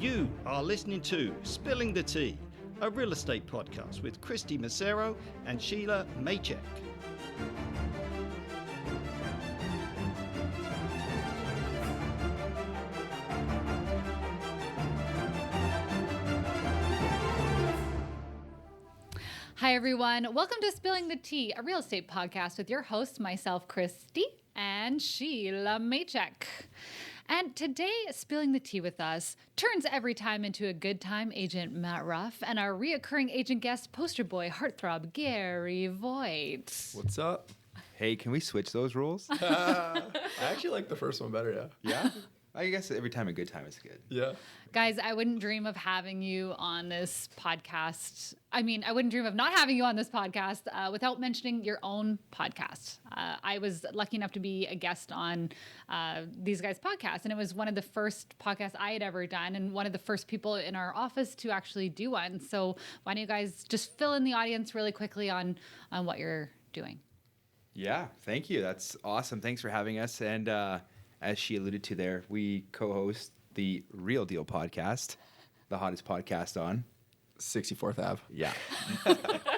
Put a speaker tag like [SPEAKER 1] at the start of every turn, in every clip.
[SPEAKER 1] You are listening to Spilling the Tea, a real estate podcast with Kristy Macero and Shelagh Maychek.
[SPEAKER 2] Hi, everyone. Welcome to Spilling the Tea, a real estate podcast with your hosts, myself, Kristy, and Shelagh Maychek. And today, Spilling the Tea with us turns every time into a good time, Agent Matt Ruff, and our reoccurring agent guest, poster boy, heartthrob, Garry Voigt.
[SPEAKER 3] What's up?
[SPEAKER 4] Hey, can we switch those rules?
[SPEAKER 3] I actually like the first one better,
[SPEAKER 4] Yeah? I guess every time a good time is good.
[SPEAKER 3] yeah.
[SPEAKER 2] Guys, I wouldn't dream of having you on this podcast. I wouldn't dream of not having you on this podcast without mentioning your own podcast. I was lucky enough to be a guest on these guys' podcast, and it was one of the first podcasts I had ever done, and one of the first people in our office to actually do one. So why don't you guys just fill in the audience really quickly on what you're doing?
[SPEAKER 4] Yeah, thank you. That's awesome. Thanks for having us. And as she alluded to there, we co-host the Real Deal podcast, the hottest podcast on
[SPEAKER 3] 64th Ave.
[SPEAKER 4] Yeah.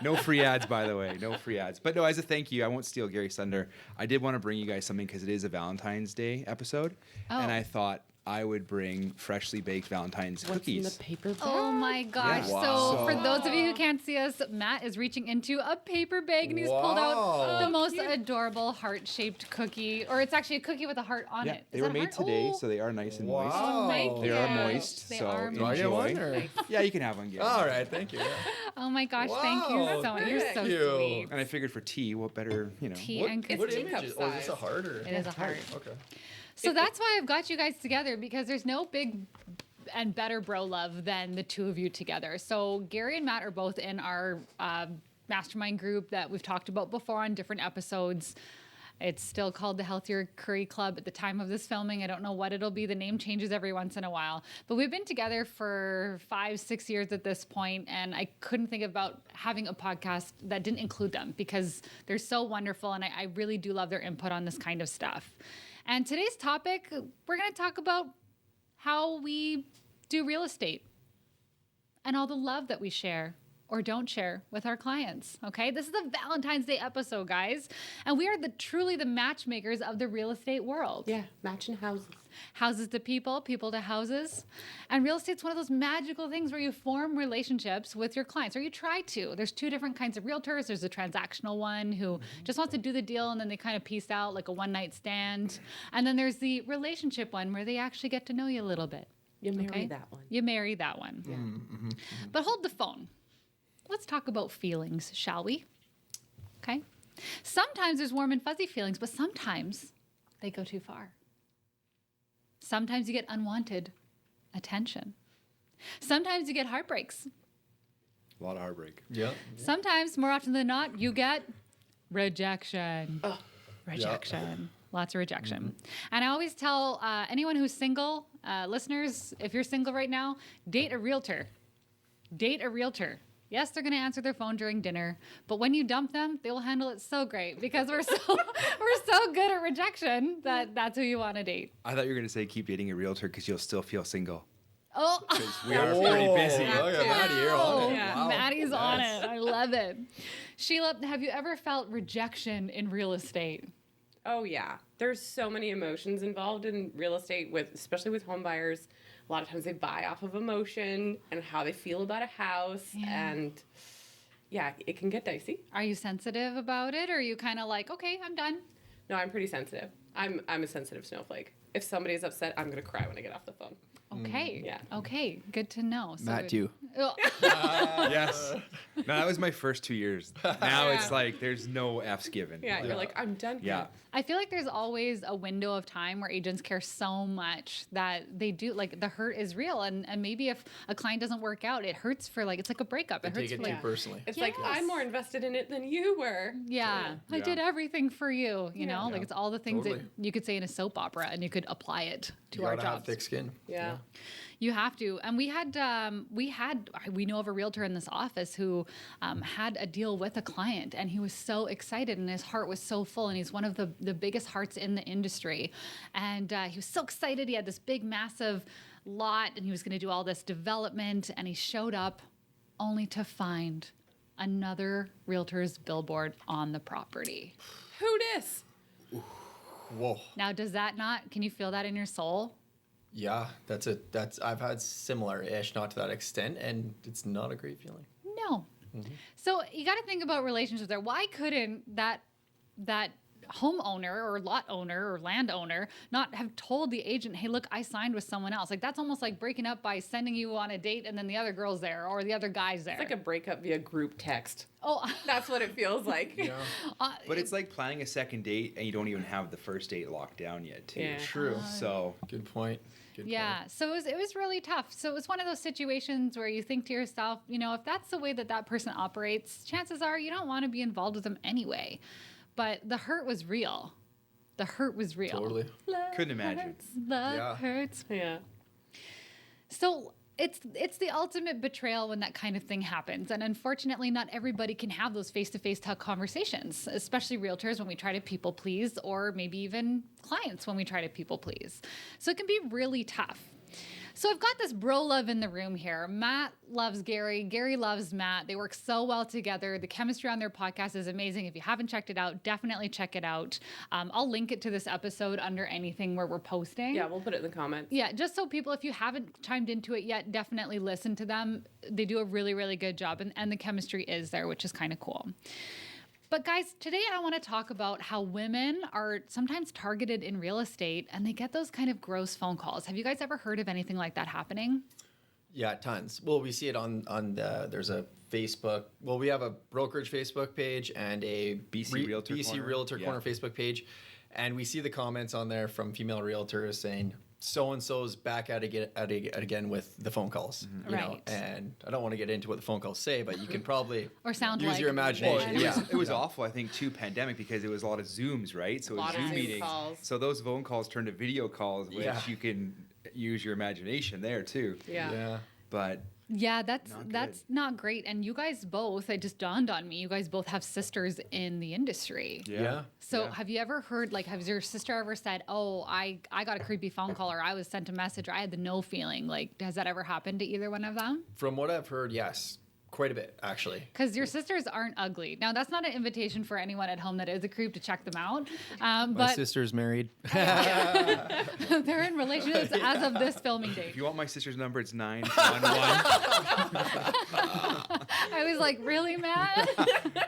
[SPEAKER 4] No free ads, by the way. No free ads. But no, as a thank you, I won't steal Gary's thunder. I did want to bring you guys something because it is a Valentine's Day episode.
[SPEAKER 2] Oh.
[SPEAKER 4] And I thought I would bring freshly baked Valentine's cookies.
[SPEAKER 5] What's in the paper bag?
[SPEAKER 2] Oh my gosh.
[SPEAKER 4] Yeah.
[SPEAKER 2] So
[SPEAKER 4] Wow.
[SPEAKER 2] for those of you who can't see us, Matt is reaching into a paper bag and he's pulled out
[SPEAKER 3] Wow.
[SPEAKER 2] the most adorable heart-shaped cookie. Or it's actually a cookie with a heart on
[SPEAKER 4] Yeah,
[SPEAKER 2] it.
[SPEAKER 4] they
[SPEAKER 2] Is
[SPEAKER 4] were
[SPEAKER 2] that a
[SPEAKER 4] made
[SPEAKER 2] heart?
[SPEAKER 4] today,
[SPEAKER 2] Oh.
[SPEAKER 4] so they are nice and
[SPEAKER 3] Wow.
[SPEAKER 4] moist.
[SPEAKER 2] Oh my
[SPEAKER 3] They
[SPEAKER 4] They are
[SPEAKER 2] gosh.
[SPEAKER 4] moist,
[SPEAKER 2] They
[SPEAKER 4] so
[SPEAKER 2] are
[SPEAKER 3] Do I get
[SPEAKER 4] enjoy.
[SPEAKER 3] one? Or?
[SPEAKER 4] Yeah, you can have one, Gary.
[SPEAKER 3] All right, thank you. Yeah.
[SPEAKER 2] Oh my gosh, thank you
[SPEAKER 3] Wow,
[SPEAKER 2] so much. You're so
[SPEAKER 3] thank you.
[SPEAKER 2] sweet.
[SPEAKER 4] And I figued for tea, what better,
[SPEAKER 2] Tea
[SPEAKER 3] What,
[SPEAKER 2] and
[SPEAKER 3] what
[SPEAKER 2] cookie.
[SPEAKER 3] image is? Oh, is this a heart or?
[SPEAKER 2] It is a heart.
[SPEAKER 3] Okay.
[SPEAKER 2] So that's why I've got you guys together, because there's no big and better bro love than the two of you together. So Garry and Matt are both in our mastermind group that we've talked about before on different episodes. It's still called the Healthier Curry Club at the time of this filming. I don't know what it'll be. The name changes every once in a while. But we've been together for 5-6 years at this point, and I couldn't think about having a podcast that didn't include them because they're so wonderful, and I really do love their input on this kind of stuff. And today's topic, we're going to talk about how we do real estate and all the love that we share or don't share with our clients. Okay, this is a Valentine's Day episode, guys, and we are truly the matchmakers of the real estate world.
[SPEAKER 5] Yeah, matching houses.
[SPEAKER 2] Houses to people, people to houses, and real estate's one of those magical things where you form relationships with your clients, or you try to. There's two different kinds of realtors. There's a transactional one who just wants to do the deal and then they kind of peace out like a one-night stand, and then there's the relationship one where they actually get to know you a little bit.
[SPEAKER 5] You marry
[SPEAKER 2] Okay?
[SPEAKER 5] that one.
[SPEAKER 2] You marry that one.
[SPEAKER 5] Yeah.
[SPEAKER 2] But hold the phone. Let's talk about feelings, shall we? Okay. Sometimes there's warm and fuzzy feelings, but sometimes they go too far. Sometimes you get unwanted attention. Sometimes you get heartbreaks.
[SPEAKER 4] A lot of heartbreak.
[SPEAKER 3] Yeah.
[SPEAKER 2] Sometimes, more often than not, you get rejection. Rejection. Lots of rejection. And I always tell anyone who's single, listeners, if you're single right now, date a realtor. Date a realtor. Yes, they're going to answer their phone during dinner, but when you dump them, they will handle it so great because we're so good at rejection that that's who you want to date.
[SPEAKER 4] I thought you were going to say keep dating a realtor because you'll still feel single.
[SPEAKER 2] Oh,
[SPEAKER 4] Because we are pretty busy.
[SPEAKER 3] Look at Maddie here on it.
[SPEAKER 5] Yeah.
[SPEAKER 3] Wow.
[SPEAKER 2] Maddie's on
[SPEAKER 3] Nice.
[SPEAKER 2] it. I love it. Sheila, have you ever felt rejection in real estate?
[SPEAKER 5] Oh yeah. There's so many emotions involved in real estate, especially with home buyers. A lot of times they buy off of emotion and how they feel about a house,
[SPEAKER 2] Yeah.
[SPEAKER 5] and yeah, it can get dicey.
[SPEAKER 2] Are you sensitive about it, or are you kind of like, okay, I'm done?
[SPEAKER 5] No, I'm pretty sensitive. I'm a sensitive snowflake. If somebody's upset, I'm gonna cry when I get off the phone.
[SPEAKER 2] Okay.
[SPEAKER 5] Yeah.
[SPEAKER 2] Okay. Good to know. So
[SPEAKER 3] Matt, too.
[SPEAKER 2] Oh,
[SPEAKER 4] Yes. No, that was my first 2 years. Now it's like there's no F's given.
[SPEAKER 5] Yeah, you're like, I'm done here.
[SPEAKER 4] Yeah.
[SPEAKER 2] I feel like there's always a window of time where agents care so much that they do, like, the hurt is real. And maybe if a client doesn't work out, it hurts for, like, it's like a breakup.
[SPEAKER 3] I
[SPEAKER 2] It hurts
[SPEAKER 3] take it
[SPEAKER 2] for,
[SPEAKER 3] too
[SPEAKER 2] like,
[SPEAKER 3] personally.
[SPEAKER 5] It's like, I'm more invested in it than you were.
[SPEAKER 2] yeah, I
[SPEAKER 4] Yeah.
[SPEAKER 2] did everything for you, you know? Like,
[SPEAKER 3] Yeah.
[SPEAKER 2] it's all the things
[SPEAKER 3] Totally.
[SPEAKER 2] that you could say in a soap opera and you could apply it to
[SPEAKER 3] You
[SPEAKER 2] our
[SPEAKER 3] gotta have
[SPEAKER 2] jobs.
[SPEAKER 3] thick skin.
[SPEAKER 5] Yeah.
[SPEAKER 2] You have to. And we know of a realtor in this office who had a deal with a client, and he was so excited and his heart was so full, and he's one of the biggest hearts in the industry. And he was so excited. He had this big, massive lot and he was going to do all this development, and he showed up only to find another realtor's billboard on the property.
[SPEAKER 5] Who dis?
[SPEAKER 3] Whoa.
[SPEAKER 2] Now, does that not, can you feel that in your soul?
[SPEAKER 3] Yeah, I've had similar-ish, not to that extent, and it's not a great feeling.
[SPEAKER 2] No. So you got to think about relationships there. Why couldn't that homeowner or lot owner or landowner not have told the agent, hey, look, I signed with someone else? Like, that's almost like breaking up by sending you on a date and then the other girl's there or the other guy's there.
[SPEAKER 5] It's like a breakup via group text.
[SPEAKER 2] Oh,
[SPEAKER 5] That's what it feels like.
[SPEAKER 3] Yeah.
[SPEAKER 4] But it's like planning a second date and you don't even have the first date locked down yet, too.
[SPEAKER 5] Yeah.
[SPEAKER 3] True.
[SPEAKER 4] So
[SPEAKER 3] Good point.
[SPEAKER 2] yeah. So it was really tough. So it was one of those situations where you think to yourself, you know, if that's the way that person operates, chances are you don't want to be involved with them anyway. But the hurt was real. The hurt was real.
[SPEAKER 3] Totally.
[SPEAKER 4] Couldn't imagine.
[SPEAKER 2] Hurts, love
[SPEAKER 3] Yeah.
[SPEAKER 2] hurts.
[SPEAKER 5] Yeah.
[SPEAKER 2] So it's the ultimate betrayal when that kind of thing happens. And unfortunately, not everybody can have those face-to-face tough conversations, especially realtors when we try to people please, or maybe even clients when we try to people please. So it can be really tough. So I've got this bro love in the room here. Matt loves Garry. Garry loves Matt. They work so well together. The chemistry on their podcast is amazing. If you haven't checked it out, definitely check it out. I'll link it to this episode under anything where we're posting.
[SPEAKER 5] Yeah, we'll put it in the comments.
[SPEAKER 2] Yeah, just so people, if you haven't chimed into it yet, definitely listen to them. They do a really, really good job, and the chemistry is there, which is kind of cool. But guys, today I want to talk about how women are sometimes targeted in real estate and they get those kind of gross phone calls. Have you guys ever heard of anything like that happening?
[SPEAKER 3] Yeah, tons. Well, we see it on there's a Facebook. Well, we have a brokerage Facebook page and a
[SPEAKER 4] BC Realtor
[SPEAKER 3] BC
[SPEAKER 4] Corner.
[SPEAKER 3] Realtor
[SPEAKER 4] Yeah.
[SPEAKER 3] Corner Facebook page, and we see the comments on there from female realtors saying so and so's back at it again with the phone calls. You know,
[SPEAKER 2] Right.
[SPEAKER 3] and I don't want to get into what the phone calls say, but you can probably
[SPEAKER 2] Or sound
[SPEAKER 3] use
[SPEAKER 2] like
[SPEAKER 3] your
[SPEAKER 4] Well,
[SPEAKER 3] imagination.
[SPEAKER 4] it was awful, I think, too, pandemic, because it was a lot of Zooms, right? So it was
[SPEAKER 5] Lot of
[SPEAKER 4] Zoom
[SPEAKER 5] Zoom
[SPEAKER 4] meetings.
[SPEAKER 5] calls.
[SPEAKER 4] So those phone calls turned to video calls, which
[SPEAKER 3] Yeah.
[SPEAKER 4] you can use your imagination there, too.
[SPEAKER 5] Yeah.
[SPEAKER 3] Yeah.
[SPEAKER 4] But
[SPEAKER 2] Yeah, that's
[SPEAKER 4] Not
[SPEAKER 2] that's
[SPEAKER 4] good.
[SPEAKER 2] not great. And you guys both, it just dawned on me, you guys both have sisters in the industry.
[SPEAKER 3] Yeah.
[SPEAKER 2] So
[SPEAKER 4] Yeah.
[SPEAKER 2] have you ever heard, like, has your sister ever said, oh, I got a creepy phone call, or I was sent a message, or I had the no feeling? Like, has that ever happened to either one of them?
[SPEAKER 3] From what I've heard, yes, quite a bit actually.
[SPEAKER 2] Because your sisters aren't ugly. Now, that's not an invitation for anyone at home that is a creep to check them out.
[SPEAKER 3] My
[SPEAKER 2] But
[SPEAKER 3] sister's married.
[SPEAKER 2] they're in relationships as of this filming
[SPEAKER 4] if
[SPEAKER 2] date.
[SPEAKER 4] you want my sister's number, it's 911.
[SPEAKER 2] I was like, really, Matt?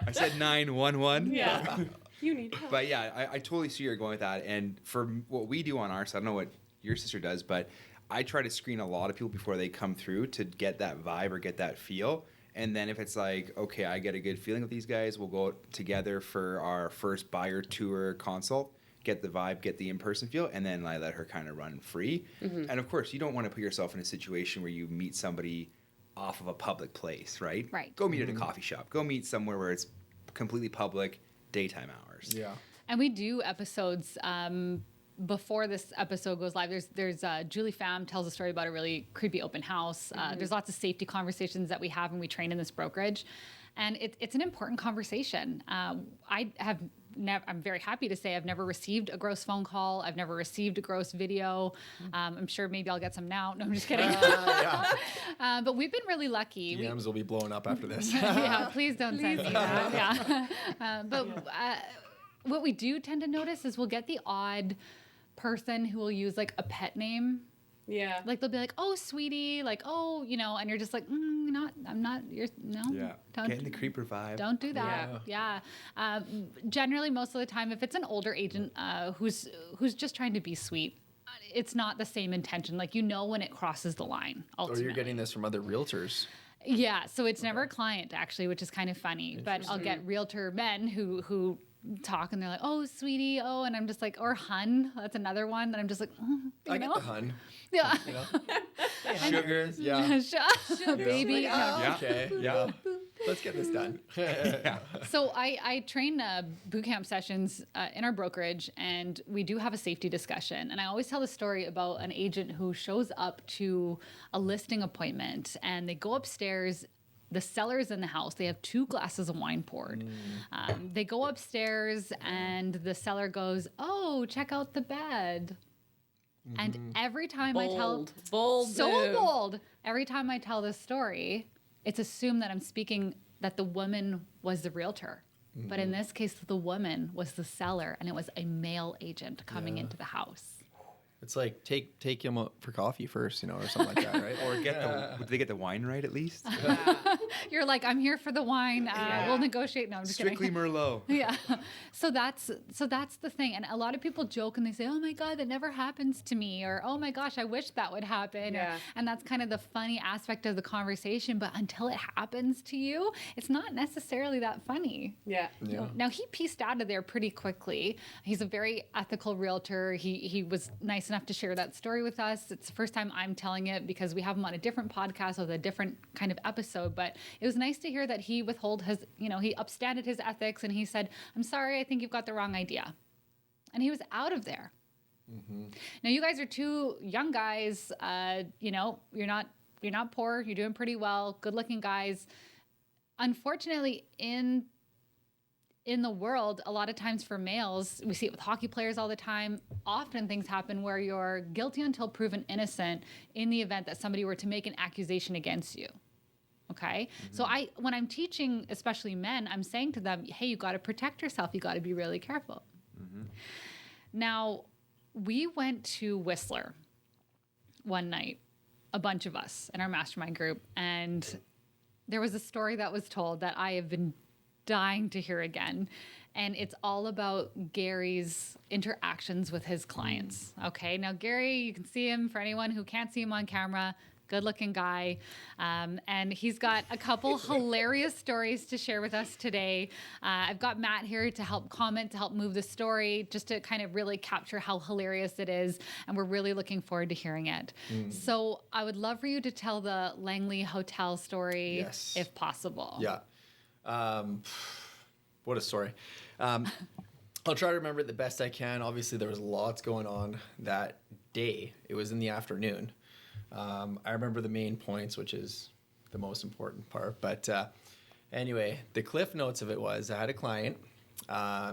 [SPEAKER 4] I said 911.
[SPEAKER 5] Yeah. You need help.
[SPEAKER 4] But yeah, I totally see where you're going with that. And for what we do on our side, I don't know what your sister does, but I try to screen a lot of people before they come through to get that vibe or get that feel. And then if it's like, okay, I get a good feeling with these guys, we'll go together for our first buyer tour consult, get the vibe, get the in-person feel, and then I let her kind of run free.
[SPEAKER 5] Mm-hmm.
[SPEAKER 4] And of course, you don't want to put yourself in a situation where you meet somebody off of a public place, right?
[SPEAKER 2] Right.
[SPEAKER 4] Go meet at a coffee shop. Go meet somewhere where it's completely public, daytime hours.
[SPEAKER 3] Yeah.
[SPEAKER 2] And we do episodes before this episode goes live. There's Julie Pham tells a story about a really creepy open house. There's lots of safety conversations that we have when we train in this brokerage, and it's an important conversation. I'm very happy to say I've never received a gross phone call. I've never received a gross video. I'm sure maybe I'll get some now. No, I'm just kidding. But we've been really lucky.
[SPEAKER 3] DMs will be blowing up after this.
[SPEAKER 2] Yeah, please don't send me that. Yeah. What we do tend to notice is we'll get the odd person who will use like a pet name.
[SPEAKER 5] Yeah.
[SPEAKER 2] Like they'll be like, "Oh, sweetie," like, "Oh," you know, and you're just like, "I'm not. You're no.
[SPEAKER 4] Yeah.
[SPEAKER 2] Don't,
[SPEAKER 4] Getting the creeper vibe.
[SPEAKER 2] don't do that." Yeah. Generally, most of the time, if it's an older agent who's just trying to be sweet, it's not the same intention. Like, you know when it crosses the line.
[SPEAKER 3] Or
[SPEAKER 2] Ultimately.
[SPEAKER 3] you're getting this from other realtors.
[SPEAKER 2] Yeah, so it's never a client actually, which is kind of funny. But I'll get realtor men who talk and they're like, "Oh, sweetie," oh, and I'm just like, or hun. That's another one that I'm just like,
[SPEAKER 3] I get the hun.
[SPEAKER 2] Yeah.
[SPEAKER 3] You know?
[SPEAKER 4] Sugar.
[SPEAKER 3] Yeah.
[SPEAKER 2] Baby.
[SPEAKER 4] Yeah.
[SPEAKER 3] Okay.
[SPEAKER 4] Yeah.
[SPEAKER 3] Let's get this done.
[SPEAKER 2] So I train boot camp sessions in our brokerage, and we do have a safety discussion. And I always tell the story about an agent who shows up to a listing appointment, and they go upstairs. The seller's in the house. They have 2 glasses of wine poured. They go upstairs, and the seller goes, "Oh, check out the bed." And every time I tell
[SPEAKER 5] bold,
[SPEAKER 2] so
[SPEAKER 5] move.
[SPEAKER 2] bold, every time I tell this story, it's assumed that I'm speaking that the woman was the realtor. But in this case, the woman was the seller, and it was a male agent coming into the house.
[SPEAKER 3] It's like take him out for coffee first, you know, or something like that, right?
[SPEAKER 4] Or did they get the wine right at least?
[SPEAKER 2] You're like, I'm here for the wine. We'll negotiate. No, I'm just
[SPEAKER 4] Strictly
[SPEAKER 2] kidding.
[SPEAKER 4] Merlot.
[SPEAKER 2] Yeah. So that's the thing. And a lot of people joke and they say, oh my God, that never happens to me. Or, oh my gosh, I wish that would happen.
[SPEAKER 5] Yeah.
[SPEAKER 2] And that's kind of the funny aspect of the conversation. But until it happens to you, it's not necessarily that funny.
[SPEAKER 5] Yeah.
[SPEAKER 2] Now he pieced out of there pretty quickly. He's a very ethical realtor. He was nice enough to share that story with us. It's the first time I'm telling it because we have him on a different podcast with a different kind of episode. But it was nice to hear that he withheld his, he upstanded his ethics and he said, I'm sorry, I think you've got the wrong idea. And he was out of there. Now you guys are two young guys. You're not poor. You're doing pretty well. Good looking guys. Unfortunately, in the world, a lot of times for males, we see it with hockey players all the time. Often things happen where you're guilty until proven innocent in the event that somebody were to make an accusation against you. Okay. So when I'm teaching, especially men, I'm saying to them, hey, you got to protect yourself. You got to be really careful. Now, we went to Whistler one night, a bunch of us in our mastermind group, and there was a story that was told that I have been dying to hear again. And it's all about Gary's interactions with his clients. Okay. Now, Gary, you can see him for anyone who can't see him on camera. Good looking guy. And he's got a couple hilarious stories to share with us today. I've got Matt here to help comment, to help move the story, just to kind of really capture how hilarious it is. And we're really looking forward to hearing it. So I would love for you to tell the Langley Hotel story,
[SPEAKER 3] Yes.
[SPEAKER 2] if possible.
[SPEAKER 3] Yeah. What a story. I'll try to remember it the best I can. Obviously, there was lots going on that day. It was in the afternoon. I remember the main points, which is the most important part. But anyway, the cliff notes of it was I had a client.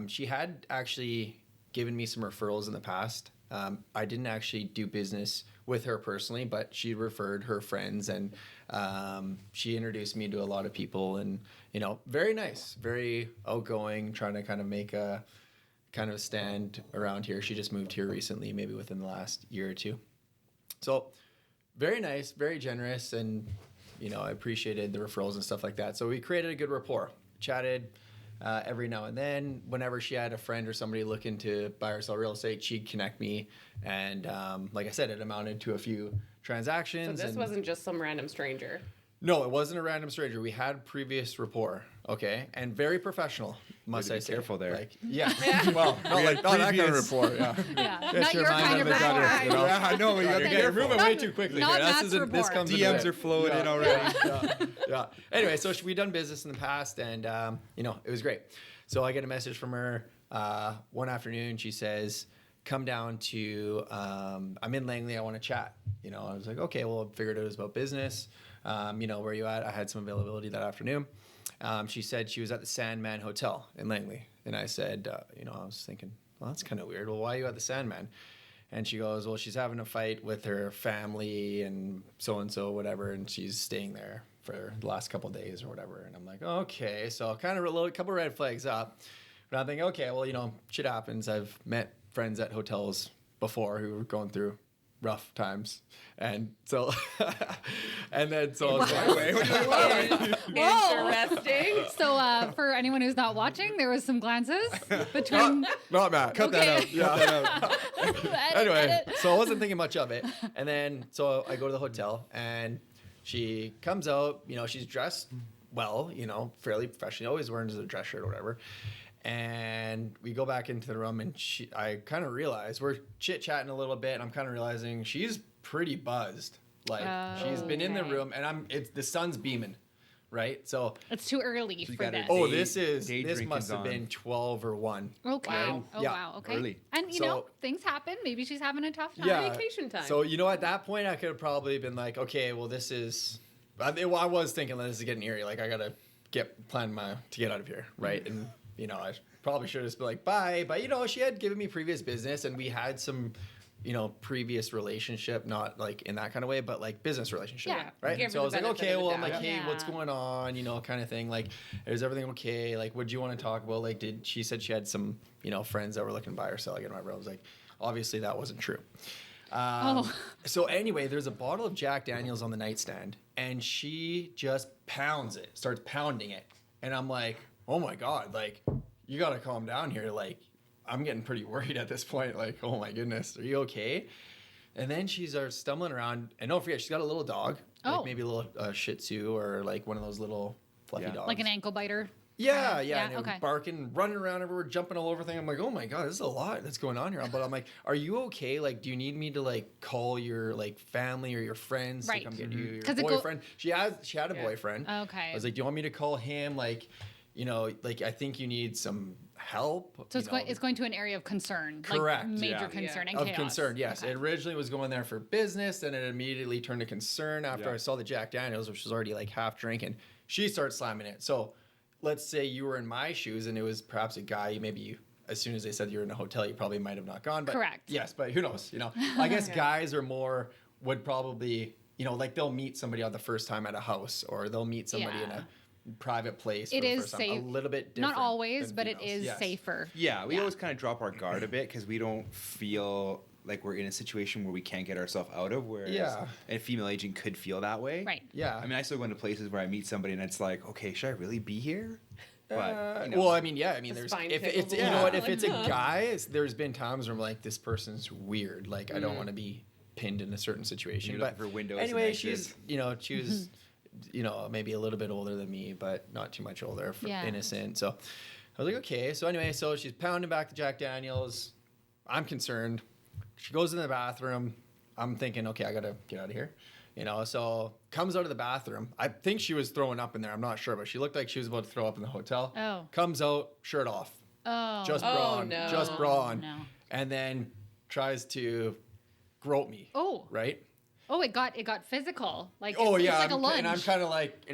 [SPEAKER 3] She had actually given me some referrals in the past. I didn't actually do business with her personally, but she referred her friends, and she introduced me to a lot of people, and very nice, very outgoing, trying to kind of make a kind of stand around here. She just moved here recently, maybe within the last year or two. So very nice, very generous, and I appreciated the referrals and stuff like that. So we created a good rapport, chatted every now and then. Whenever she had a friend or somebody looking to buy or sell real estate, she'd connect me. And like I said, it amounted to a few transactions.
[SPEAKER 5] So this wasn't just some random stranger.
[SPEAKER 3] No, it wasn't a random stranger. We had previous rapport, okay, and very professional, must I say.
[SPEAKER 4] Careful there.
[SPEAKER 3] Well, not that kind of rapport. Yeah.
[SPEAKER 2] Not your kind of rapport.
[SPEAKER 3] Yeah, I know. You're moving way
[SPEAKER 2] Not-
[SPEAKER 3] too quickly.
[SPEAKER 2] not
[SPEAKER 3] here.
[SPEAKER 2] Matt's rapport.
[SPEAKER 3] Comes into
[SPEAKER 4] DMs
[SPEAKER 3] it.
[SPEAKER 4] are flowing in already.
[SPEAKER 3] Yeah. Anyway, so we done business in the past, and it was great. So I get a message from her one afternoon. She says, "Come down to I'm in Langley. I want to chat." I was like, "Okay." Well, I figured it was about business. Where you at? I had some availability that afternoon. She said she was at the Sandman Hotel in Langley, and I said, I was thinking, well, that's kind of weird. Well, why are you at the Sandman? And she goes, well, she's having a fight with her family and so whatever, and she's staying there for the last couple of days or whatever. And I'm like, okay, so kind of a couple red flags up. But I'm thinking, okay, well, shit happens. I've met friends at hotels before who were going through rough times, and so I was like,
[SPEAKER 5] Interesting.
[SPEAKER 2] So for anyone who's not watching, there was some glances between.
[SPEAKER 3] not Matt. Cut that out. Yeah.
[SPEAKER 2] Edit,
[SPEAKER 3] Anyway,
[SPEAKER 2] edit.
[SPEAKER 3] so I wasn't thinking much of it, and then so I go to the hotel, and she comes out. She's dressed well, fairly professionally, always wearing a dress shirt or whatever. And we go back into the room, and I kind of realize we're chit-chatting a little bit, and I'm kind of realizing she's pretty buzzed. Like, she's been in the
[SPEAKER 2] Okay.
[SPEAKER 3] room, and the sun's beaming, right? So,
[SPEAKER 2] It's too early for
[SPEAKER 4] got
[SPEAKER 2] this.
[SPEAKER 4] her
[SPEAKER 3] this
[SPEAKER 4] day
[SPEAKER 3] must
[SPEAKER 4] drinking's
[SPEAKER 3] have
[SPEAKER 4] on.
[SPEAKER 3] been 12 or 1.
[SPEAKER 2] Okay.
[SPEAKER 5] Wow.
[SPEAKER 2] Oh
[SPEAKER 3] Yeah.
[SPEAKER 2] wow. Okay.
[SPEAKER 4] Early.
[SPEAKER 2] And
[SPEAKER 3] So-
[SPEAKER 2] things happen. Maybe she's having a tough time.
[SPEAKER 3] Yeah.
[SPEAKER 5] Vacation time.
[SPEAKER 3] So, at that point, I could have probably been like, okay, well, this is... I was thinking that this is getting eerie. Like, I got to plan to get out of here, right? And, I probably should have just been like, bye. But, she had given me previous business, and we had some previous relationship, not like in that kind of way, but like business relationship.
[SPEAKER 2] Yeah.
[SPEAKER 3] Right.
[SPEAKER 5] Give
[SPEAKER 3] And so
[SPEAKER 5] her
[SPEAKER 3] I was
[SPEAKER 5] the
[SPEAKER 3] like,
[SPEAKER 5] benefit
[SPEAKER 3] okay,
[SPEAKER 5] of the
[SPEAKER 3] well, I'm like,
[SPEAKER 5] doubt.
[SPEAKER 3] hey, what's
[SPEAKER 2] Yeah.
[SPEAKER 3] going on? Kind of thing. Like, is everything okay? Like, what do you want to talk about? Like, she said she had some, friends that were looking to buy or sell again. I was like, obviously that wasn't true. So anyway, there's a bottle of Jack Daniels on the nightstand, and she just starts pounding it. And I'm like, oh my God, like, you got to calm down here. Like, I'm getting pretty worried at this point. Like, oh my goodness, are you okay? And then she starts stumbling around, and don't forget, she's got a little dog,
[SPEAKER 2] Oh.
[SPEAKER 3] like maybe a little Shih Tzu or like one of those little fluffy
[SPEAKER 4] Yeah.
[SPEAKER 3] dogs.
[SPEAKER 2] Like an ankle biter.
[SPEAKER 3] Yeah,
[SPEAKER 2] Yeah,
[SPEAKER 3] and they were
[SPEAKER 2] okay.
[SPEAKER 3] barking, running around everywhere, jumping all over things. I'm like, oh my God, this is a lot that's going on here. But I'm like, are you okay? Like, do you need me to like call your like family or your friends
[SPEAKER 2] Right.
[SPEAKER 3] to come get you? Your
[SPEAKER 2] 'Cause it
[SPEAKER 3] boyfriend. She had a
[SPEAKER 5] Yeah.
[SPEAKER 3] boyfriend.
[SPEAKER 2] Okay.
[SPEAKER 3] I was like, do you want me to call him? Like, like I think you need some help.
[SPEAKER 2] So it's going to an area of concern.
[SPEAKER 3] Correct.
[SPEAKER 2] Like major
[SPEAKER 4] Yeah.
[SPEAKER 2] concern and
[SPEAKER 3] Of
[SPEAKER 2] chaos.
[SPEAKER 3] concern, yes.
[SPEAKER 2] Okay.
[SPEAKER 3] It originally was going there for business, and it immediately turned to concern after
[SPEAKER 4] Yeah.
[SPEAKER 3] I saw the Jack Daniels, which was already like half drinking. She starts slamming it. So let's say you were in my shoes, and it was perhaps a guy. As soon as they said you were in a hotel, you probably might have not gone. But
[SPEAKER 2] Correct.
[SPEAKER 3] Yes, but who knows? I guess guys would probably, like they'll meet somebody on the first time at a house, or they'll meet somebody in
[SPEAKER 2] Yeah.
[SPEAKER 3] a private place. For
[SPEAKER 2] It
[SPEAKER 3] the
[SPEAKER 2] is
[SPEAKER 3] first time.
[SPEAKER 2] safe.
[SPEAKER 3] A little bit different.
[SPEAKER 2] Not always,
[SPEAKER 3] than
[SPEAKER 2] but it
[SPEAKER 3] females.
[SPEAKER 2] is
[SPEAKER 3] Yes.
[SPEAKER 2] safer.
[SPEAKER 4] Yeah, we always kind of drop our guard a bit because we don't feel like we're in a situation where we can't get ourselves out of. Whereas
[SPEAKER 3] Yeah.
[SPEAKER 4] a female agent could feel that way.
[SPEAKER 2] Right.
[SPEAKER 3] Yeah.
[SPEAKER 4] I mean, I still go into places where I meet somebody and it's like, okay, should I really be here? But
[SPEAKER 3] Well, I mean, yeah. I mean,
[SPEAKER 5] The
[SPEAKER 3] there's
[SPEAKER 5] spine
[SPEAKER 3] if
[SPEAKER 5] tickles
[SPEAKER 3] it's
[SPEAKER 5] a
[SPEAKER 3] you know
[SPEAKER 5] little.
[SPEAKER 3] what if
[SPEAKER 5] Like,
[SPEAKER 3] it's a
[SPEAKER 5] huh.
[SPEAKER 3] guy, there's been times where I'm like, this person's weird. Like, I don't want to be pinned in a certain situation.
[SPEAKER 4] You're
[SPEAKER 3] But
[SPEAKER 4] looking for windows and
[SPEAKER 3] anyway,
[SPEAKER 4] exits.
[SPEAKER 3] she was, maybe a little bit older than me, but not too much older,
[SPEAKER 2] Yeah.
[SPEAKER 3] innocent. So I was like, okay. So anyway, so she's pounding back the Jack Daniels. I'm concerned. She goes in the bathroom. I'm thinking, okay, I gotta get out of here. So comes out of the bathroom. I think she was throwing up in there. I'm not sure, but she looked like she was about to throw up in the hotel.
[SPEAKER 2] Oh.
[SPEAKER 3] Comes out, shirt off,
[SPEAKER 2] Oh.
[SPEAKER 3] just
[SPEAKER 5] Oh,
[SPEAKER 3] bra on,
[SPEAKER 5] no.
[SPEAKER 3] just bra on,
[SPEAKER 2] No.
[SPEAKER 3] and then tries to grope me.
[SPEAKER 2] Oh.
[SPEAKER 3] Right.
[SPEAKER 2] Oh, it got physical. Like
[SPEAKER 3] Oh
[SPEAKER 2] it's
[SPEAKER 3] yeah,
[SPEAKER 2] like a lunge.
[SPEAKER 3] and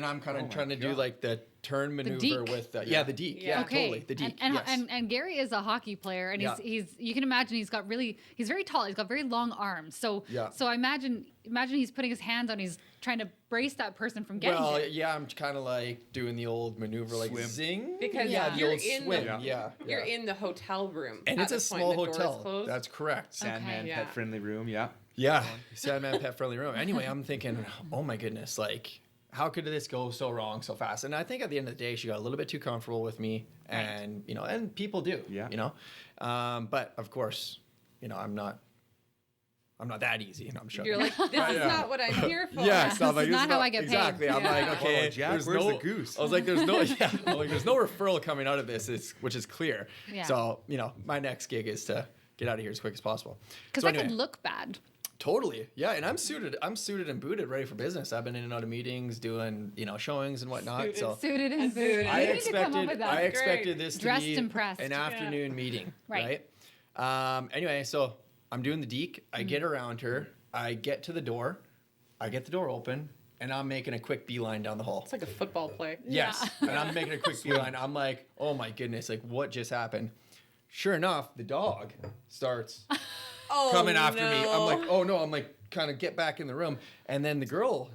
[SPEAKER 3] I'm kind of trying to do like the turn maneuver
[SPEAKER 2] deke.
[SPEAKER 3] with the
[SPEAKER 2] Yeah.
[SPEAKER 3] the deke.
[SPEAKER 5] Yeah.
[SPEAKER 3] Yeah,
[SPEAKER 2] Okay.
[SPEAKER 3] totally the deke.
[SPEAKER 2] And,
[SPEAKER 3] yes.
[SPEAKER 2] and Garry is a hockey player, and
[SPEAKER 3] Yeah.
[SPEAKER 2] he's you can imagine he's very tall. He's got very long arms. So
[SPEAKER 3] Yeah.
[SPEAKER 2] so I imagine he's putting his hands on. He's trying to brace that person from getting
[SPEAKER 3] Well,
[SPEAKER 2] it.
[SPEAKER 3] yeah, I'm kind of like doing the old maneuver, like
[SPEAKER 4] Swim.
[SPEAKER 3] zing.
[SPEAKER 5] Because
[SPEAKER 3] yeah, the
[SPEAKER 5] you're
[SPEAKER 3] old
[SPEAKER 5] in
[SPEAKER 3] swim.
[SPEAKER 5] the
[SPEAKER 3] Yeah,
[SPEAKER 5] you're
[SPEAKER 3] yeah.
[SPEAKER 5] in the hotel room,
[SPEAKER 3] And
[SPEAKER 5] at
[SPEAKER 3] it's a
[SPEAKER 5] the point
[SPEAKER 3] small
[SPEAKER 5] the door is
[SPEAKER 3] hotel.
[SPEAKER 5] closed.
[SPEAKER 3] That's correct.
[SPEAKER 4] Sandman,
[SPEAKER 5] Yeah.
[SPEAKER 4] pet friendly room. Yeah.
[SPEAKER 3] Yeah, Sandman pet friendly room. Anyway, I'm thinking, oh my goodness, like how could this go so wrong so fast? And I think at the end of the day, she got a little bit too comfortable with me, and and people do,
[SPEAKER 4] Yeah.
[SPEAKER 3] But of course, I'm not that easy, I'm sure.
[SPEAKER 5] You're like, this is not what I'm here for.
[SPEAKER 3] Yeah, it's not like
[SPEAKER 2] This is
[SPEAKER 3] it's
[SPEAKER 2] not how I get paid.
[SPEAKER 3] exactly. I'm
[SPEAKER 5] Yeah.
[SPEAKER 3] like, okay,
[SPEAKER 4] Oh, Jack,
[SPEAKER 3] there's
[SPEAKER 4] where's
[SPEAKER 3] no
[SPEAKER 4] the goose?
[SPEAKER 3] I was like, there's no, yeah, I'm like, there's no referral coming out of this, which is clear.
[SPEAKER 2] Yeah.
[SPEAKER 3] So my next gig is to get out of here as quick as possible.
[SPEAKER 2] Because
[SPEAKER 3] So
[SPEAKER 2] that could look bad.
[SPEAKER 3] Totally. Yeah, and I'm suited and booted, ready for business. I've been in and out of meetings, doing, showings and whatnot. So
[SPEAKER 2] Suited and booted.
[SPEAKER 3] I
[SPEAKER 2] You need to come up with that.
[SPEAKER 3] expected this to
[SPEAKER 2] Dressed
[SPEAKER 3] be
[SPEAKER 2] and pressed.
[SPEAKER 3] an afternoon meeting,
[SPEAKER 2] Right.
[SPEAKER 3] right? Anyway, so I'm doing the deke. I get around her. I get to the door. I get the door open, and I'm making a quick beeline down the hall.
[SPEAKER 5] It's like a football play.
[SPEAKER 3] Yes, and I'm making a quick beeline. I'm like, oh my goodness, like what just happened? Sure enough, the dog starts
[SPEAKER 5] Oh,
[SPEAKER 3] coming after me.
[SPEAKER 5] no.
[SPEAKER 3] I'm like, oh no, I'm like, kind of get back in the room. And then the girl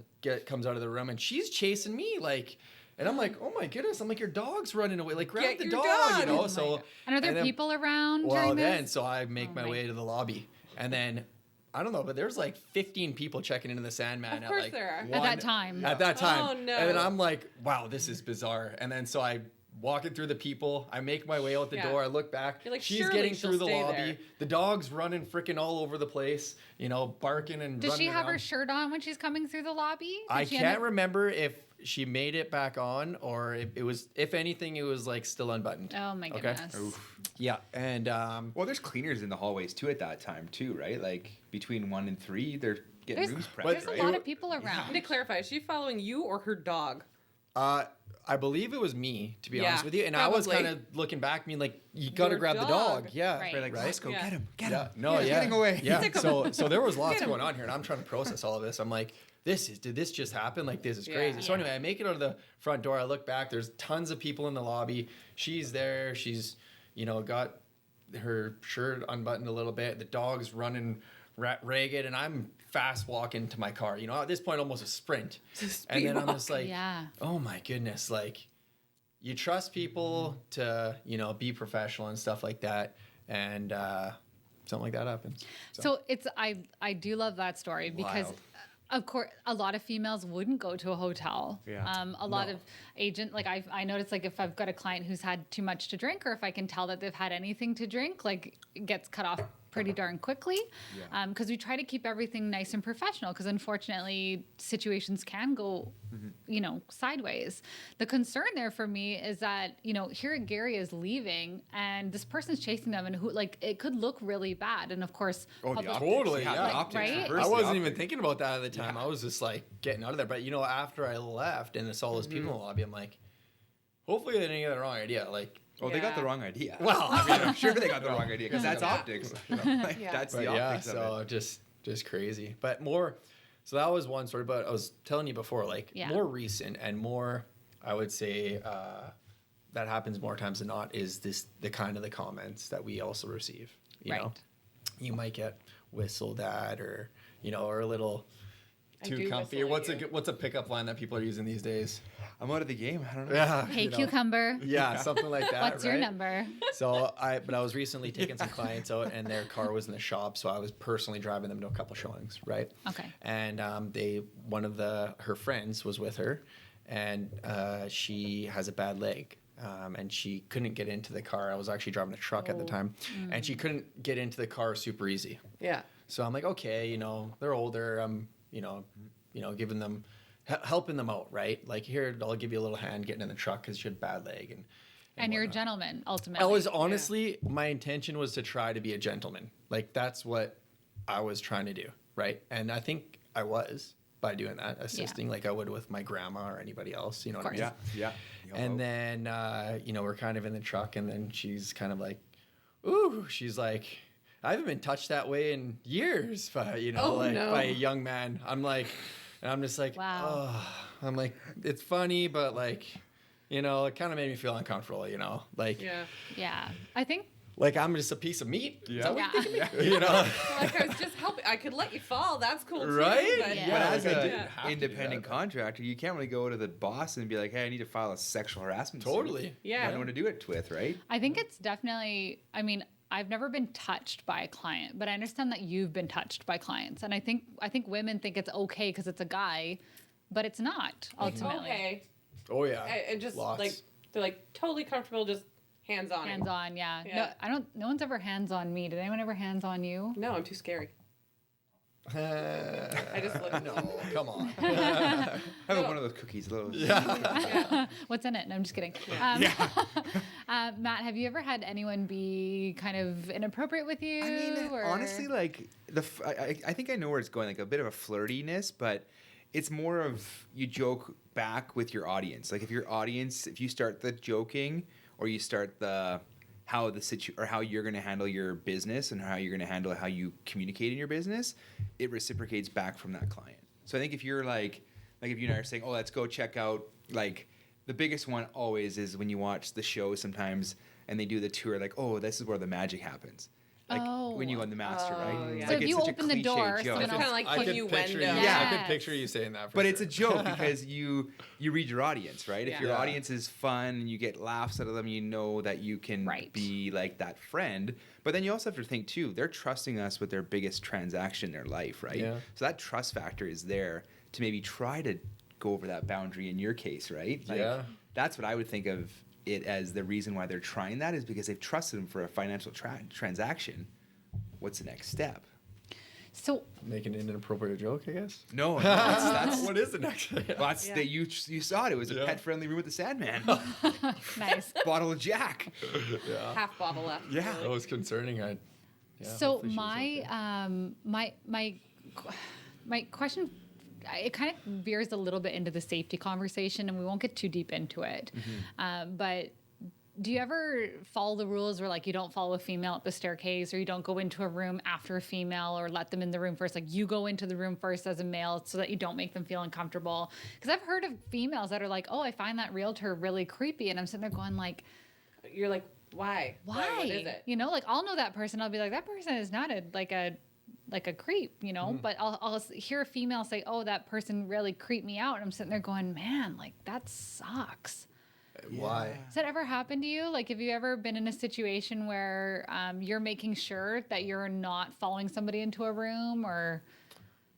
[SPEAKER 3] comes out of the room and she's chasing me like, and I'm like, oh my goodness, I'm like, your dog's running away. Like, grab
[SPEAKER 5] Get
[SPEAKER 3] the
[SPEAKER 5] your
[SPEAKER 3] dog,
[SPEAKER 5] dog. Oh my
[SPEAKER 3] so.
[SPEAKER 5] God.
[SPEAKER 2] And are there
[SPEAKER 3] then-
[SPEAKER 2] people around
[SPEAKER 3] Well,
[SPEAKER 2] during
[SPEAKER 3] then,
[SPEAKER 2] this?
[SPEAKER 3] so I make
[SPEAKER 2] Oh
[SPEAKER 3] my
[SPEAKER 2] my-
[SPEAKER 3] way to the lobby. And then, I don't know, but there's like 15 people checking into the Sandman
[SPEAKER 5] Of course
[SPEAKER 3] at like
[SPEAKER 5] there are.
[SPEAKER 2] At that time.
[SPEAKER 3] At that time.
[SPEAKER 5] Oh, no.
[SPEAKER 3] And then I'm like, wow, this is bizarre. And then so I walking through the people, I make my way out the
[SPEAKER 5] Yeah.
[SPEAKER 3] door, I look back,
[SPEAKER 5] You're like,
[SPEAKER 3] she's
[SPEAKER 5] surely
[SPEAKER 3] getting
[SPEAKER 5] she'll
[SPEAKER 3] through the
[SPEAKER 5] stay
[SPEAKER 3] lobby,
[SPEAKER 5] there.
[SPEAKER 3] the dog's running freaking all over the place, barking and
[SPEAKER 2] Does she
[SPEAKER 3] running
[SPEAKER 2] have her
[SPEAKER 3] around.
[SPEAKER 2] shirt on when she's coming through the lobby? Did
[SPEAKER 3] I
[SPEAKER 2] she end
[SPEAKER 3] can't
[SPEAKER 2] up-
[SPEAKER 3] remember if she made it back on or if it was, if anything, it was like still unbuttoned.
[SPEAKER 2] Oh my
[SPEAKER 3] Okay.
[SPEAKER 2] goodness.
[SPEAKER 3] Yeah. And
[SPEAKER 4] Well, there's cleaners in the hallways too at that time too, right? Like between 1 and 3, they're getting
[SPEAKER 2] There's,
[SPEAKER 4] rooms
[SPEAKER 3] But
[SPEAKER 4] prepped,
[SPEAKER 2] there's
[SPEAKER 4] right?
[SPEAKER 2] a lot of people around.
[SPEAKER 5] To clarify, is she following you or her dog?
[SPEAKER 3] I believe it was me, to be
[SPEAKER 5] Yeah,
[SPEAKER 3] honest with you. And I was
[SPEAKER 5] probably.
[SPEAKER 3] kind of looking back, mean like, you got to
[SPEAKER 5] Your
[SPEAKER 3] grab the
[SPEAKER 5] dog.
[SPEAKER 3] dog. Yeah.
[SPEAKER 2] Right.
[SPEAKER 4] Right, like,
[SPEAKER 3] Right?
[SPEAKER 4] let's go,
[SPEAKER 5] Yeah.
[SPEAKER 4] get him, get
[SPEAKER 3] Yeah,
[SPEAKER 4] him.
[SPEAKER 3] no,
[SPEAKER 4] He's
[SPEAKER 3] yeah,
[SPEAKER 4] getting away.
[SPEAKER 3] Yeah,
[SPEAKER 5] Take 'em.
[SPEAKER 3] so there was lots
[SPEAKER 5] Get 'em.
[SPEAKER 3] going on here, and I'm trying to process all of this. I'm like, did this just happen? Like, this is
[SPEAKER 5] Yeah.
[SPEAKER 3] crazy. So
[SPEAKER 2] Yeah.
[SPEAKER 3] anyway, I make it out of the front door. I look back. There's tons of people in the lobby. She's there. She's, got her shirt unbuttoned a little bit. The dog's running ragged, and I'm fast walking to my car. You know, at this point, almost a sprint. And then I'm just like,
[SPEAKER 2] Yeah.
[SPEAKER 3] oh my goodness, like you trust people to, you know, be professional and stuff like that, and something like that happens.
[SPEAKER 2] So it's I do love that story because
[SPEAKER 3] Wild.
[SPEAKER 2] of course a lot of females wouldn't go to a hotel.
[SPEAKER 4] Yeah.
[SPEAKER 2] A lot of like I notice like if I've got a client who's had too much to drink or if I can tell that they've had anything to drink, like it gets cut off pretty darn quickly.
[SPEAKER 4] Yeah.
[SPEAKER 2] Because we try to keep everything nice and professional because unfortunately situations can go you know, sideways. The concern there for me is that, you know, here Garry is leaving and this person's chasing them and who like it could look really bad. And of course,
[SPEAKER 4] Oh, the
[SPEAKER 2] public-
[SPEAKER 4] optics.
[SPEAKER 3] Totally,
[SPEAKER 4] Yeah,
[SPEAKER 3] yeah.
[SPEAKER 4] the optics.
[SPEAKER 2] Right?
[SPEAKER 4] Reverse
[SPEAKER 3] I
[SPEAKER 4] the
[SPEAKER 3] wasn't even
[SPEAKER 4] optics.
[SPEAKER 3] thinking about that at the time. I was just like getting out of there. But you know, after I left and I saw those people in the lobby, I'm like, hopefully they didn't get the wrong idea. Like,
[SPEAKER 4] Oh, they got
[SPEAKER 5] Yeah.
[SPEAKER 4] the wrong idea.
[SPEAKER 3] well, I mean,
[SPEAKER 4] I'm sure they got the wrong idea because that's
[SPEAKER 5] Yeah.
[SPEAKER 4] optics. Like,
[SPEAKER 5] Yeah.
[SPEAKER 4] That's
[SPEAKER 3] but
[SPEAKER 4] the
[SPEAKER 3] yeah,
[SPEAKER 4] optics of
[SPEAKER 3] so
[SPEAKER 4] it.
[SPEAKER 3] just crazy. But more, so that was one story. But I was telling you before, like
[SPEAKER 2] Yeah.
[SPEAKER 3] more recent and more, I would say that happens more times than not. Is this the kind of the comments that we also receive? You know,
[SPEAKER 2] Right.
[SPEAKER 3] you might get whistled at, or you know, or a little
[SPEAKER 5] I
[SPEAKER 3] too
[SPEAKER 5] do
[SPEAKER 3] comfy. Or
[SPEAKER 5] whistle at you.
[SPEAKER 3] what's a pickup line that people are using these days?
[SPEAKER 4] I'm out of the game. I don't know.
[SPEAKER 3] Yeah,
[SPEAKER 2] Hey
[SPEAKER 3] you know.
[SPEAKER 2] cucumber,
[SPEAKER 3] Yeah, something like that.
[SPEAKER 2] what's your
[SPEAKER 3] right?
[SPEAKER 2] number?
[SPEAKER 3] So I was recently taking some clients out, and their car was in the shop, so I was personally driving them to a couple showings, right?
[SPEAKER 2] Okay.
[SPEAKER 3] And one of her friends was with her, and she has a bad leg, and she couldn't get into the car. I was actually driving a truck at the time, and she couldn't get into the car super easy.
[SPEAKER 5] Yeah.
[SPEAKER 3] So I'm like, okay, you know, they're older. I'm, you know, giving them, helping them out, right? Like, here, I'll give you a little hand getting in the truck because she had a bad leg, and
[SPEAKER 2] And you're a
[SPEAKER 3] whatnot.
[SPEAKER 2] gentleman ultimately.
[SPEAKER 3] I was honestly, my intention was to try to be a gentleman. Like, that's what I was trying to do, right? And I think I was by doing that, assisting like I would with my grandma or anybody else. You know what I mean?
[SPEAKER 2] course.
[SPEAKER 4] Yeah. Yeah.
[SPEAKER 3] And then, we're kind of in the truck, and then she's kind of like, ooh, she's like, I haven't been touched that way in years, by,
[SPEAKER 5] Oh,
[SPEAKER 3] like
[SPEAKER 5] no.
[SPEAKER 3] by a young man. I'm like, and I'm just like,
[SPEAKER 2] Wow.
[SPEAKER 3] oh, I'm like, it's funny, but like, it kind of made me feel uncomfortable, like,
[SPEAKER 5] Yeah.
[SPEAKER 2] Yeah. I think
[SPEAKER 3] like I'm just a piece of meat. Is that what
[SPEAKER 2] Yeah.
[SPEAKER 3] you think of me?
[SPEAKER 5] Like I was just helping. I could let you fall. That's cool too.
[SPEAKER 3] Right?
[SPEAKER 5] But
[SPEAKER 2] Yeah.
[SPEAKER 4] But
[SPEAKER 3] Yeah,
[SPEAKER 4] as
[SPEAKER 3] like I
[SPEAKER 4] an
[SPEAKER 3] didn't have to do
[SPEAKER 4] independent
[SPEAKER 3] that.
[SPEAKER 4] contractor, you can't really go to the boss and be like, "Hey, I need to file a sexual harassment." suit."
[SPEAKER 3] Totally.
[SPEAKER 5] Yeah.
[SPEAKER 4] I don't want to do it with, right?
[SPEAKER 2] I think it's definitely, I mean, I've never been touched by a client, but I understand that you've been touched by clients. And I think women think it's okay because it's a guy, but it's not ultimately.
[SPEAKER 5] Okay.
[SPEAKER 3] Oh yeah.
[SPEAKER 5] And just
[SPEAKER 3] Lots.
[SPEAKER 5] like they're like totally comfortable, just hands on.
[SPEAKER 2] Hands on, yeah.
[SPEAKER 5] Yeah.
[SPEAKER 2] No one's ever hands on me. Did anyone ever hands on you?
[SPEAKER 5] No, I'm too scary. I just look.
[SPEAKER 3] no, come on.
[SPEAKER 4] How about one of those cookies? Little.
[SPEAKER 5] Yeah.
[SPEAKER 2] What's in it? No, I'm just kidding. Matt, have you ever had anyone be kind of inappropriate with you?
[SPEAKER 4] I mean,
[SPEAKER 2] or-
[SPEAKER 4] honestly, like I think I know where it's going. Like a bit of a flirtiness, but it's more of you joke back with your audience. Like if you start the joking or you start the how you're going to handle your business and how you're going to handle how you communicate in your business, it reciprocates back from that client. So I think if you're like if you and I are saying, oh, let's go check out, like the biggest one always is when you watch the show sometimes and they do the tour, like, oh, this is where the magic happens. Like when you go on the master,
[SPEAKER 5] Oh,
[SPEAKER 4] right?
[SPEAKER 5] yeah.
[SPEAKER 2] So
[SPEAKER 4] Like,
[SPEAKER 2] if
[SPEAKER 4] it's
[SPEAKER 2] you
[SPEAKER 4] such a
[SPEAKER 2] open the
[SPEAKER 4] cliche
[SPEAKER 2] door,
[SPEAKER 4] joke.
[SPEAKER 2] someone
[SPEAKER 5] It's
[SPEAKER 2] else-
[SPEAKER 5] kind of like
[SPEAKER 3] I could
[SPEAKER 5] innuendo.
[SPEAKER 3] picture you.
[SPEAKER 2] Yeah.
[SPEAKER 3] I could picture you saying that. For
[SPEAKER 4] But
[SPEAKER 3] sure.
[SPEAKER 4] it's a joke because you read your audience, right?
[SPEAKER 5] Yeah.
[SPEAKER 4] If your
[SPEAKER 3] Yeah.
[SPEAKER 4] audience is fun and you get laughs out of them, you know that you can
[SPEAKER 2] Right.
[SPEAKER 4] be like that friend. But then you also have to think too, they're trusting us with their biggest transaction in their life, right?
[SPEAKER 3] Yeah.
[SPEAKER 4] So that trust factor is there to maybe try to go over that boundary in your case, right? Like,
[SPEAKER 3] Yeah.
[SPEAKER 4] That's what I would think of it as the reason why they're trying that is because they've trusted them for a financial transaction. What's the next step?
[SPEAKER 2] So
[SPEAKER 3] Making an inappropriate joke, I guess.
[SPEAKER 4] No, that's
[SPEAKER 3] What is the next?
[SPEAKER 4] well, that's
[SPEAKER 5] Yeah.
[SPEAKER 4] that you saw it. It was a
[SPEAKER 3] Yeah.
[SPEAKER 4] pet-friendly room with the Sandman.
[SPEAKER 2] nice.
[SPEAKER 4] Bottle of Jack.
[SPEAKER 3] Yeah.
[SPEAKER 5] Half bottle left.
[SPEAKER 4] Yeah.
[SPEAKER 3] That was concerning. Yeah,
[SPEAKER 2] So
[SPEAKER 3] hopefully she was okay.
[SPEAKER 2] my question, it kind of veers a little bit into the safety conversation, and we won't get too deep into it. But do you ever follow the rules where like you don't follow a female up the staircase, or you don't go into a room after a female, or let them in the room first? Like you go into the room first as a male so that you don't make them feel uncomfortable. Because I've heard of females that are like, oh, I find that realtor really creepy, and I'm sitting there going like,
[SPEAKER 5] You're like, why?
[SPEAKER 2] why?
[SPEAKER 5] What is it?
[SPEAKER 2] You know, like I'll know that person. I'll be like, that person is not a like a creep, you know, but I'll hear a female say, oh, that person really creeped me out. And I'm sitting there going, man, like that sucks.
[SPEAKER 3] Why?
[SPEAKER 2] Has that ever happened to you? Like, have you ever been in a situation where you're making sure that you're not following somebody into a room, or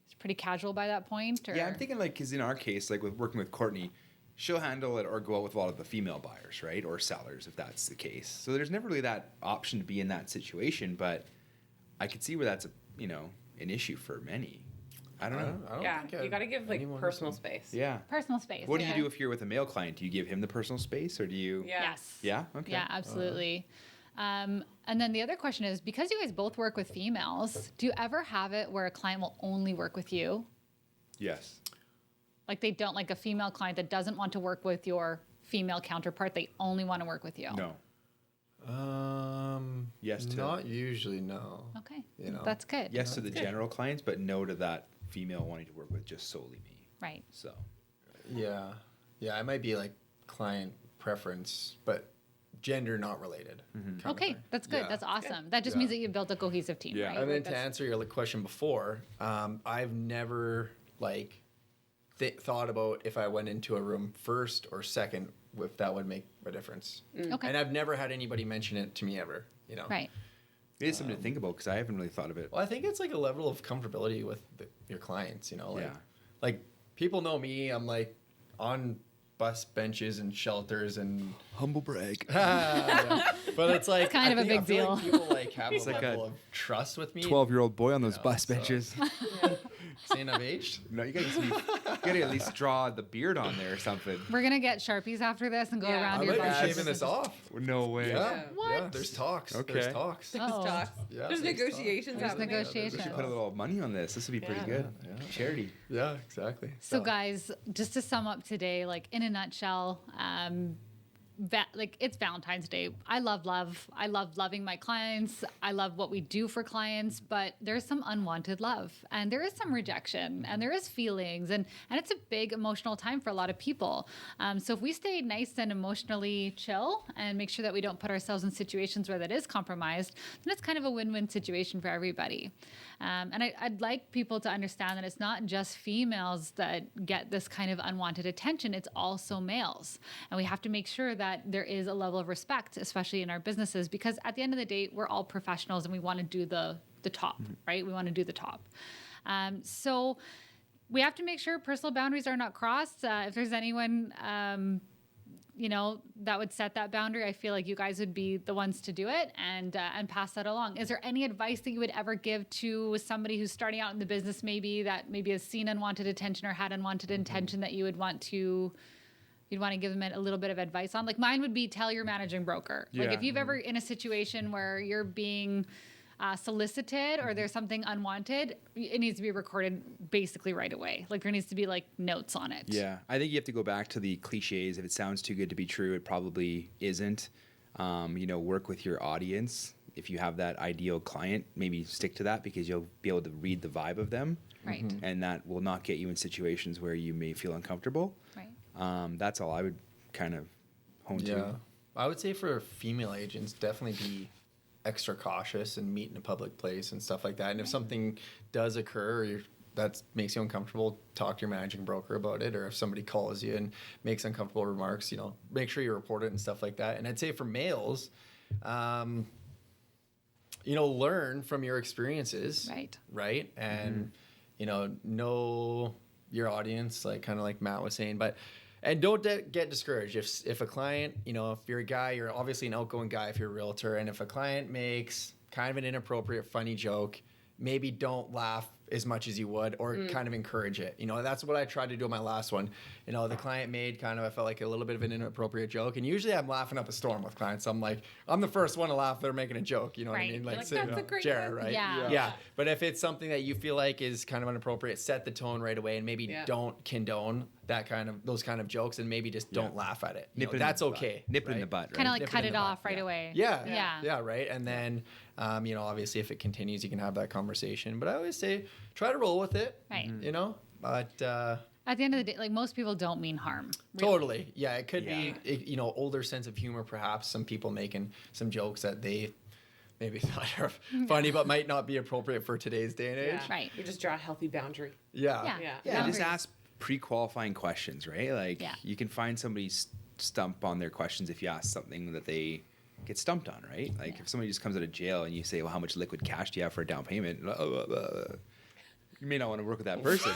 [SPEAKER 2] it's pretty casual by that point? Or?
[SPEAKER 4] Yeah, I'm thinking like, because in our case, like with working with Courtney, she'll handle it or go out with a lot of the female buyers, right? Or sellers, if that's the case. So there's never really that option to be in that situation, but I could see where that's an issue for many. I don't know.
[SPEAKER 3] I don't
[SPEAKER 5] Yeah,
[SPEAKER 3] think
[SPEAKER 5] you got to give like
[SPEAKER 3] anyone
[SPEAKER 5] personal
[SPEAKER 3] listening.
[SPEAKER 5] space.
[SPEAKER 4] Yeah.
[SPEAKER 2] Personal space.
[SPEAKER 4] What do you
[SPEAKER 2] okay.
[SPEAKER 4] do if you're with a male client? Do you give him the personal space, or do you?
[SPEAKER 5] Yeah.
[SPEAKER 2] Yes.
[SPEAKER 4] Yeah. Okay.
[SPEAKER 2] Yeah, absolutely. And then the other question is, because you guys both work with females, do you ever have it where a client will only work with you?
[SPEAKER 4] Yes.
[SPEAKER 2] Like they don't, like a female client that doesn't want to work with your female counterpart, they only want to work with you.
[SPEAKER 4] No. Yes to
[SPEAKER 3] Not usually, no.
[SPEAKER 2] Okay.
[SPEAKER 3] You know.
[SPEAKER 2] That's good.
[SPEAKER 4] yes to the general clients, but no to that female wanting to work with just solely me.
[SPEAKER 2] Right.
[SPEAKER 4] So.
[SPEAKER 3] Yeah. Yeah, it might be like client preference, but gender not related. kind of
[SPEAKER 2] Okay,
[SPEAKER 3] thing.
[SPEAKER 2] that's good.
[SPEAKER 3] Yeah.
[SPEAKER 2] That's awesome. That just
[SPEAKER 3] Yeah.
[SPEAKER 2] means that you built a cohesive team,
[SPEAKER 4] Yeah.
[SPEAKER 2] right?
[SPEAKER 3] And then
[SPEAKER 2] Like,
[SPEAKER 3] to
[SPEAKER 2] that's-
[SPEAKER 3] answer your question before, I've never like thought about if I went into a room first or second, if that would make a difference.
[SPEAKER 2] Okay.
[SPEAKER 3] And I've never had anybody mention it to me ever. You know.
[SPEAKER 2] Right.
[SPEAKER 4] It is something to think about because I haven't really thought of it.
[SPEAKER 3] Well, I think it's like a level of comfortability with your clients. You know, like
[SPEAKER 4] Yeah.
[SPEAKER 3] like people know me. I'm like on bus benches and shelters and
[SPEAKER 4] Humble brag.
[SPEAKER 3] yeah. But it's like
[SPEAKER 2] kind of a big
[SPEAKER 3] I feel
[SPEAKER 2] deal.
[SPEAKER 3] like people like have a
[SPEAKER 4] like
[SPEAKER 3] level
[SPEAKER 4] a
[SPEAKER 3] of trust with me.
[SPEAKER 4] 12-year-old boy on those
[SPEAKER 3] Yeah,
[SPEAKER 4] bus
[SPEAKER 3] so-
[SPEAKER 4] benches.
[SPEAKER 3] Saying I've aged.
[SPEAKER 4] No, you gotta at least draw the beard on there or something.
[SPEAKER 2] We're going to get Sharpies after this and go
[SPEAKER 5] Yeah.
[SPEAKER 2] around
[SPEAKER 3] I
[SPEAKER 2] your
[SPEAKER 3] might be
[SPEAKER 2] bus.
[SPEAKER 3] shaving this off.
[SPEAKER 4] No way.
[SPEAKER 3] Yeah.
[SPEAKER 2] What?
[SPEAKER 3] Yeah, there's talks.
[SPEAKER 4] Okay.
[SPEAKER 3] There's talks.
[SPEAKER 2] Uh-oh.
[SPEAKER 5] Talks.
[SPEAKER 3] Yeah,
[SPEAKER 5] There's
[SPEAKER 3] there's
[SPEAKER 5] negotiations
[SPEAKER 2] There's
[SPEAKER 5] happening.
[SPEAKER 2] negotiations.
[SPEAKER 4] We should put a little money on this. This would be pretty
[SPEAKER 5] Yeah.
[SPEAKER 4] good.
[SPEAKER 3] Yeah.
[SPEAKER 4] Charity.
[SPEAKER 3] Yeah, exactly.
[SPEAKER 2] So guys, just to sum up today, like in a nutshell, like it's Valentine's Day. I love love. I love loving my clients. I love what we do for clients, but there's some unwanted love and there is some rejection and there is feelings and it's a big emotional time for a lot of people. So if we stay nice and emotionally chill and make sure that we don't put ourselves in situations where that is compromised, then it's kind of a win-win situation for everybody. And I'd like people to understand that it's not just females that get this kind of unwanted attention, it's also males. And we have to make sure that there is a level of respect, especially in our businesses, because at the end of the day, we're all professionals and we want to do the top, right? We want to do the top. So we have to make sure personal boundaries are not crossed. If there's anyone that would set that boundary, I feel like you guys would be the ones to do it and pass that along. Is there any advice that you would ever give to somebody who's starting out in the business, maybe has seen unwanted attention or had unwanted attention that you'd want to give them a little bit of advice on? Like mine would be tell your managing broker. Like
[SPEAKER 4] Yeah.
[SPEAKER 2] if you've ever in a situation where you're being solicited or there's something unwanted, it needs to be recorded basically right away. Like there needs to be like notes on it.
[SPEAKER 4] Yeah, I think you have to go back to the cliches. If it sounds too good to be true, it probably isn't. Work with your audience. If you have that ideal client, maybe stick to that because you'll be able to read the vibe of them.
[SPEAKER 2] Right.
[SPEAKER 4] And that will not get you in situations where you may feel uncomfortable.
[SPEAKER 2] Right.
[SPEAKER 4] That's all I would kind of hone
[SPEAKER 3] Yeah.
[SPEAKER 4] to.
[SPEAKER 3] I would say for female agents, definitely be extra cautious and meet in a public place and stuff like that. And if something does occur or that makes you uncomfortable, talk to your managing broker about it. Or if somebody calls you and makes uncomfortable remarks, make sure you report it and stuff like that. And I'd say for males, learn from your experiences.
[SPEAKER 2] Right.
[SPEAKER 3] Right. And, know your audience, like kind of like Matt was saying, and don't get discouraged. If a client, if you're a guy, you're obviously an outgoing guy if you're a realtor. And if a client makes kind of an inappropriate, funny joke, maybe don't laugh as much as you would or kind of encourage it. That's what I tried to do in my last one. The client made I felt like a little bit of an inappropriate joke. And usually I'm laughing up a storm with clients. I'm like, I'm the first one to laugh. They're making a joke. You know
[SPEAKER 2] Right.
[SPEAKER 3] what I mean?
[SPEAKER 5] You're like,
[SPEAKER 3] say,
[SPEAKER 5] "That's a great
[SPEAKER 3] Jared,
[SPEAKER 5] one."
[SPEAKER 3] right?
[SPEAKER 2] Yeah.
[SPEAKER 3] Yeah. But if it's something that you feel like is kind of inappropriate, set the tone right away and maybe don't condone those kind of jokes and maybe just don't laugh at it.
[SPEAKER 4] Nip it in
[SPEAKER 3] That's
[SPEAKER 4] the butt.
[SPEAKER 3] okay.
[SPEAKER 4] Nip it in
[SPEAKER 3] right?
[SPEAKER 4] the butt, right?
[SPEAKER 2] Kind of like
[SPEAKER 3] Nip it
[SPEAKER 2] cut
[SPEAKER 3] in
[SPEAKER 2] it
[SPEAKER 3] the
[SPEAKER 2] off
[SPEAKER 3] bud,
[SPEAKER 2] right
[SPEAKER 3] yeah.
[SPEAKER 2] away.
[SPEAKER 3] Yeah, right. And then, obviously, if it continues, you can have that conversation. But I always say, try to roll with it.
[SPEAKER 2] Right.
[SPEAKER 3] But
[SPEAKER 2] At the end of the day, like most people don't mean harm. really.
[SPEAKER 3] totally, yeah, it could be, older sense of humor, perhaps. Some people making some jokes that they maybe thought are funny, but might not be appropriate for today's day and age.
[SPEAKER 5] Yeah.
[SPEAKER 2] Right.
[SPEAKER 5] You just draw a healthy boundary.
[SPEAKER 3] Yeah.
[SPEAKER 5] Yeah.
[SPEAKER 4] Yeah, just ask pre-qualifying questions, right? Like
[SPEAKER 2] Yeah.
[SPEAKER 4] you can find somebody's stump on their questions if you ask something that they get stumped on, right? Like if somebody just comes out of jail and you say, well, how much liquid cash do you have for a down payment? You may not want to work with that person.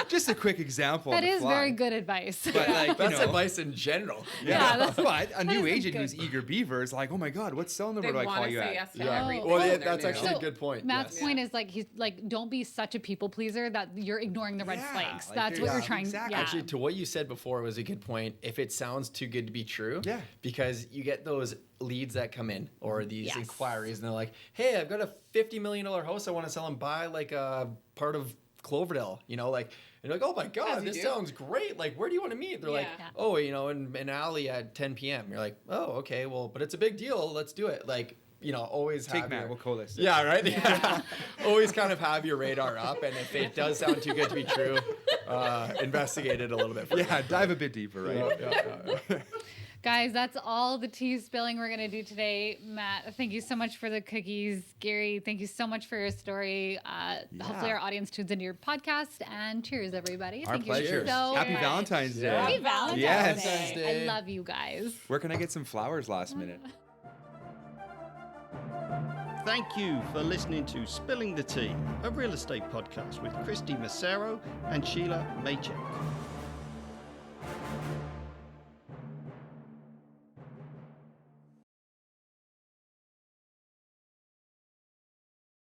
[SPEAKER 4] Just a quick example.
[SPEAKER 2] That
[SPEAKER 4] on the
[SPEAKER 2] is
[SPEAKER 4] fly.
[SPEAKER 2] very good advice.
[SPEAKER 4] But like,
[SPEAKER 3] That's
[SPEAKER 4] you know,
[SPEAKER 3] advice in general.
[SPEAKER 2] Yeah, that's-
[SPEAKER 4] but a new
[SPEAKER 2] is a
[SPEAKER 4] agent
[SPEAKER 2] good-
[SPEAKER 4] who's eager beaver is like, oh my God, what cell number
[SPEAKER 5] They
[SPEAKER 4] do I
[SPEAKER 5] want
[SPEAKER 4] call
[SPEAKER 5] to
[SPEAKER 4] you
[SPEAKER 5] say
[SPEAKER 4] at?
[SPEAKER 5] yes to
[SPEAKER 3] Yeah.
[SPEAKER 5] everything.
[SPEAKER 3] Well, yeah,
[SPEAKER 5] when they're
[SPEAKER 3] that's
[SPEAKER 5] new.
[SPEAKER 3] actually a good point.
[SPEAKER 2] Matt's
[SPEAKER 3] yes.
[SPEAKER 2] point is like he's like, don't be such a people pleaser that you're ignoring the red
[SPEAKER 4] Yeah,
[SPEAKER 2] flags.
[SPEAKER 4] like
[SPEAKER 2] That's what
[SPEAKER 4] there's-
[SPEAKER 2] you're trying.
[SPEAKER 4] exactly.
[SPEAKER 2] Yeah.
[SPEAKER 3] Actually, to what you said before was a good point. If it sounds too good to be true,
[SPEAKER 4] Yeah.
[SPEAKER 3] because you get those leads that come in or these
[SPEAKER 2] Yes.
[SPEAKER 3] inquiries, and they're like, "Hey, I've got a $50 million house I want to sell and buy like a part of Cloverdale." You know, like, and you're like, "Oh my God,
[SPEAKER 5] As you
[SPEAKER 3] this
[SPEAKER 5] do.
[SPEAKER 3] sounds great! Like, where do you want to meet?" They're like,
[SPEAKER 5] Yeah.
[SPEAKER 2] Yeah.
[SPEAKER 3] "Oh, you know, in an alley at 10 p.m." You're like, "Oh, okay, well, but it's a big deal. Let's do it." Like, you know, always
[SPEAKER 4] Take
[SPEAKER 3] have
[SPEAKER 4] Matt,
[SPEAKER 3] your-
[SPEAKER 4] we'll call this.
[SPEAKER 3] Yeah, right. Yeah. Always kind of have your radar up, and if it does sound too good to be true, investigate it a little bit. Further.
[SPEAKER 4] Yeah, dive a bit deeper, right?
[SPEAKER 3] Yeah.
[SPEAKER 2] Guys, that's all the tea spilling we're going to do today. Matt, thank you so much for the cookies. Gary, thank you so much for your story. Hopefully our audience tunes into your podcast. And cheers, everybody.
[SPEAKER 4] Our
[SPEAKER 2] thank
[SPEAKER 4] pleasure.
[SPEAKER 2] you so
[SPEAKER 4] Happy
[SPEAKER 2] much.
[SPEAKER 4] Valentine's Day.
[SPEAKER 3] Yeah.
[SPEAKER 2] Happy Valentine's
[SPEAKER 4] Yes.
[SPEAKER 2] Day. I love you guys.
[SPEAKER 4] Where can I get some flowers last minute?
[SPEAKER 1] Thank you for listening to Spilling the Tea, a real estate podcast with Kristy Massero and Shelagh Maycheck.